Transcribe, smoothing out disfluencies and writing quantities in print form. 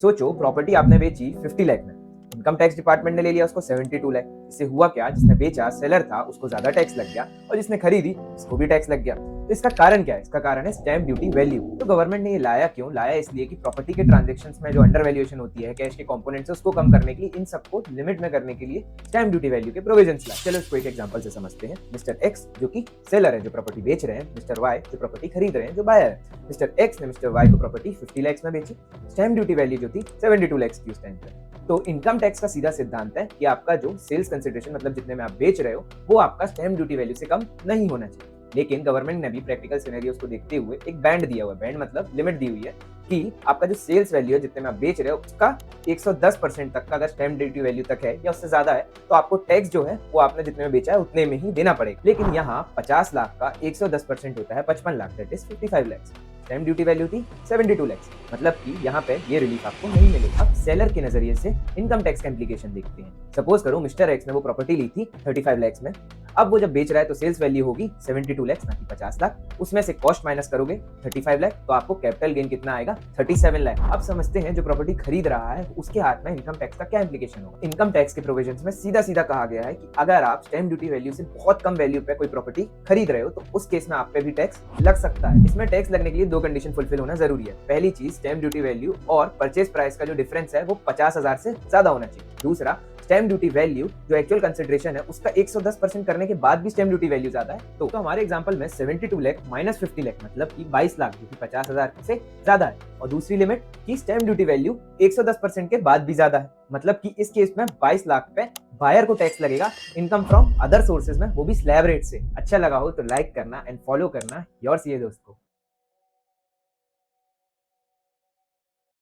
सोचो प्रॉपर्टी आपने बेची 50 लाख में, इनकम टैक्स डिपार्टमेंट ने ले लिया उसको 72 लाख। इससे हुआ क्या, जिसने बेचा सेलर था उसको ज्यादा टैक्स लग गया और जिसने खरीदी उसको भी टैक्स लग गया। तो इसका कारण क्या है? इसका कारण है स्टैम्प ड्यूटी वैल्यू। तो गवर्नमेंट ने ये लाया क्यों? लाया इसलिए कि प्रॉपर्टी के ट्रांजेक्शंस में जो अंडर वैल्यूएशन होती है, कैश के कंपोनेंट्स है, उसको कम करने के लिए, इन सबको लिमिट में करने के लिए स्टैम्प ड्यूटी वैल्यू के प्रोविजंस लाए। चलो इसको एक एग्जांपल से समझते हैं। मिस्टर एक्स जो कि सेलर है, जो प्रॉपर्टी बेच रहे हैं, मिस्टर वाई जो प्रॉपर्टी खरीद रहे हैं, जो बायर है। मिस्टर एक्स ने मिस्टर वाई को प्रॉपर्टी 50 लाख में बेची, स्टैम्प ड्यूटी वैल्यू जो थी 72 लाख की उस टाइम पे। तो इनकम टैक्स का सीधा सिद्धांत है कि आपका जो सेल्स कंसिडरेशन, मतलब जितने में आप बेच रहे हो, वो आपका स्टैम्प ड्यूटी वैल्यू से कम नहीं होना चाहिए। लेकिन गवर्नमेंट ने भी प्रैक्टिकल सिनेरियोस को देखते हुए एक बैंड दिया हुआ है। बैंड मतलब लिमिट दी हुई है कि आपका जो सेल्स वैल्यू है, जितने में आप बेच रहे हो, उसका 110% तक का अगर स्टैम्प ड्यूटी वैल्यू तक है या उससे ज्यादा है, तो आपको टैक्स जो है वो आपने जितने में बेचा है उतने में ही देना पड़ेगा। लेकिन यहाँ 50 लाख का 110% होता है 55 lakh, that is 55 lakh. Stamp duty value थी 72 लाख, मतलब कि यहाँ पे ये रिलीफ आपको नहीं मिलेगा। अब सेलर के नजरिए से इनकम टैक्स का इंप्लीकेशन देखते हैं। सपोज करो मिस्टर एक्स ने वो प्रॉपर्टी ली थी 35 लाख में। अब वो जब बेच रहा है तो सेल्स वैल्यू होगी 72 लाख, ना कि 50 लाख। उसमें से कॉस्ट माइनस करोगे 35 लाख, तो आपको कैपिटल गेन कितना आएगा? 37 लाख। अब समझते हैं जो प्रॉपर्टी खरीद रहा है उसके हाथ में इनकम टैक्स का क्या इंप्लीकेशन होगा। इनकम टैक्स के प्रोविजंस में सीधा सीधा कहा गया है कि अगर आप स्टैम्प ड्यूटी वैल्यू से बहुत कम वैल्यू पे कोई प्रॉपर्टी खरीद रहे हो तो उस केस में आप पे भी टैक्स लग सकता है। इसमें टैक्स लगने के लिए दो कंडीशन फुलफिल होना जरूरी है। पहली चीज, स्टैम्प ड्यूटी वैल्यू और परचेज प्राइस का जो डिफरेंस है वो 50,000 से ज्यादा होना चाहिए। दूसरा, स्टैम्प ड्यूटी वैल्यू जो एक्चुअल कंसिडरेशन है उसका 110% करने के बाद भी स्टैम्प ड्यूटी वैल्यू ज्यादा है। तो हमारे एग्जांपल में 72 लाख माइनस 50 लाख मतलब कि 22 लाख, जो कि 50,000 से ज्यादा है। और दूसरी लिमिट की स्टैम्प ड्यूटी वैल्यू 110% के बाद भी ज्यादा है, मतलब कि इस केस में 22 लाख पे बायर को टैक्स लगेगा इनकम फ्रॉम अदर सोर्सेज में, वो भी स्लैब रेट से। अच्छा लगा हो तो लाइक करना एंड फॉलो करना योर सीए दोस्त को।